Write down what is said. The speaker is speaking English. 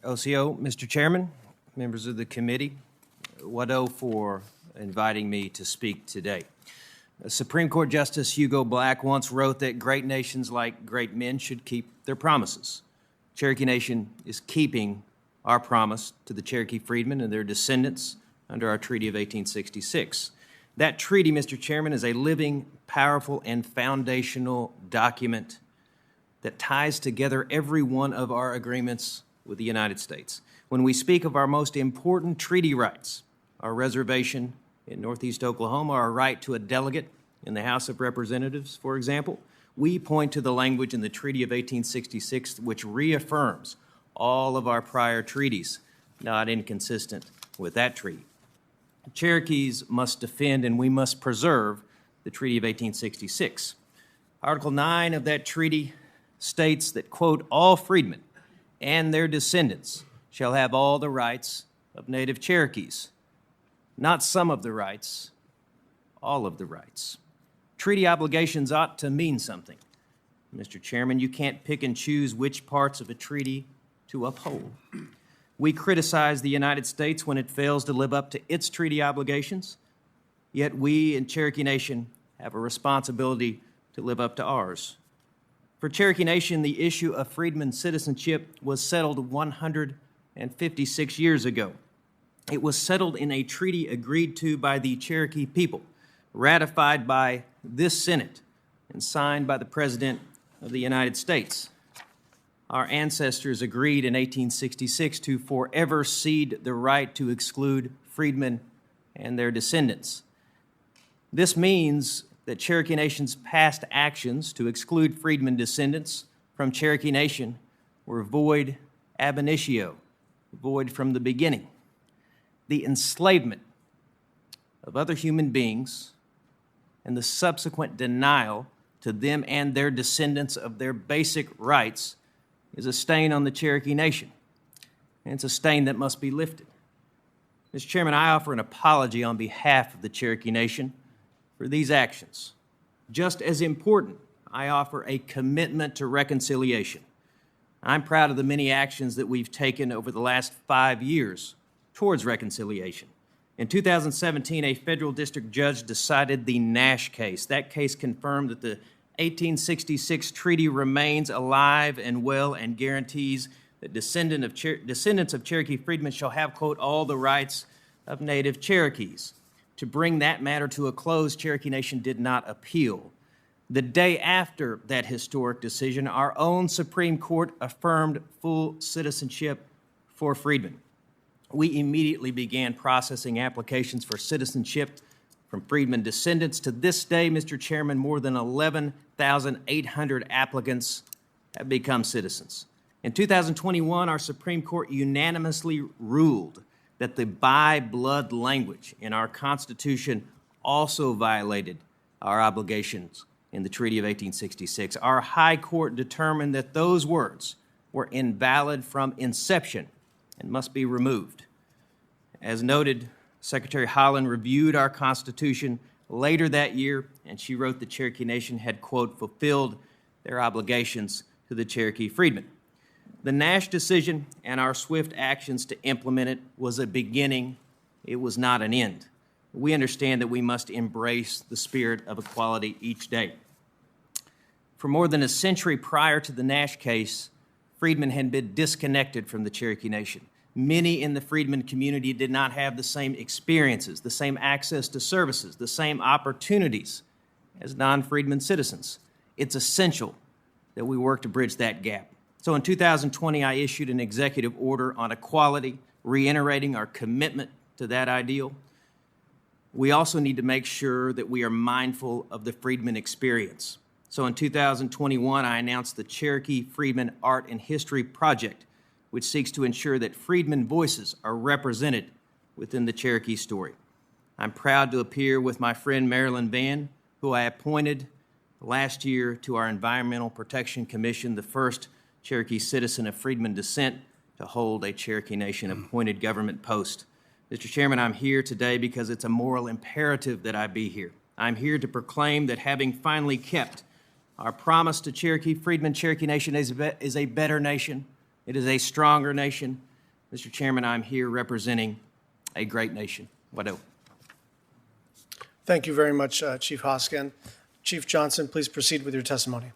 OCO, Mr. Chairman, members of the committee, Wado for inviting me to speak today. Supreme Court Justice Hugo Black once wrote that great nations like great men should keep their promises. Cherokee Nation is keeping our promise to the Cherokee Freedmen and their descendants under our Treaty of 1866. That treaty, Mr. Chairman, is a living, powerful, and foundational document that ties together every one of our agreements with the United States. When we speak of our most important treaty rights, our reservation in Northeast Oklahoma, our right to a delegate in the House of Representatives, for example, we point to the language in the Treaty of 1866 which reaffirms all of our prior treaties, not inconsistent with that treaty. Cherokees must defend and we must preserve the Treaty of 1866. Article 9 of that treaty states that, quote, all freedmen and their descendants shall have all the rights of native Cherokees. Not some of the rights, all of the rights. Treaty obligations ought to mean something. Mr. Chairman, you can't pick and choose which parts of a treaty to uphold. We criticize the United States when it fails to live up to its treaty obligations, yet we in Cherokee Nation have a responsibility to live up to ours. For Cherokee Nation, the issue of freedmen citizenship was settled 156 years ago. It was settled in a treaty agreed to by the Cherokee people, ratified by this Senate, and signed by the President of the United States. Our ancestors agreed in 1866 to forever cede the right to exclude freedmen and their descendants. This means that Cherokee Nation's past actions to exclude freedmen descendants from Cherokee Nation were void ab initio, void from the beginning. The enslavement of other human beings and the subsequent denial to them and their descendants of their basic rights is a stain on the Cherokee Nation, and it's a stain that must be lifted. Mr. Chairman, I offer an apology on behalf of the Cherokee Nation for these actions. Just as important, I offer a commitment to reconciliation. I'm proud of the many actions that we've taken over the last 5 years towards reconciliation. In 2017, a federal district judge decided the Nash case. That case confirmed that the 1866 treaty remains alive and well and guarantees that descendants of Cherokee freedmen shall have, quote, all the rights of native Cherokees. To bring that matter to a close, Cherokee Nation did not appeal. The day after that historic decision, our own Supreme Court affirmed full citizenship for freedmen. We immediately began processing applications for citizenship from freedmen descendants. To this day, Mr. Chairman, more than 11,800 applicants have become citizens. In 2021, our Supreme Court unanimously ruled that the by-blood language in our Constitution also violated our obligations in the Treaty of 1866. Our High Court determined that those words were invalid from inception and must be removed. As noted, Secretary Holland reviewed our Constitution later that year, and she wrote the Cherokee Nation had, quote, fulfilled their obligations to the Cherokee freedmen. The Nash decision and our swift actions to implement it was a beginning. It was not an end. We understand that we must embrace the spirit of equality each day. For more than a century prior to the Nash case, freedmen had been disconnected from the Cherokee Nation. Many in the freedmen community did not have the same experiences, the same access to services, the same opportunities as non-freedmen citizens. It's essential that we work to bridge that gap. So in 2020, I issued an executive order on equality, reiterating our commitment to that ideal. We also need to make sure that we are mindful of the freedmen experience. So in 2021, I announced the Cherokee Freedmen Art and History Project, which seeks to ensure that freedmen voices are represented within the Cherokee story. I'm proud to appear with my friend Marilyn Vann, who I appointed last year to our Environmental Protection Commission, the first Cherokee citizen of freedmen descent to hold a Cherokee Nation appointed government post. Mr. Chairman, I'm here today because it's a moral imperative that I be here. I'm here to proclaim that having finally kept our promise to Cherokee freedmen, Cherokee Nation is a better nation. It is a stronger nation. Mr. Chairman, I'm here representing a great nation. What-o. Thank you very much, Chief Hoskin. Chief Johnson, please proceed with your testimony.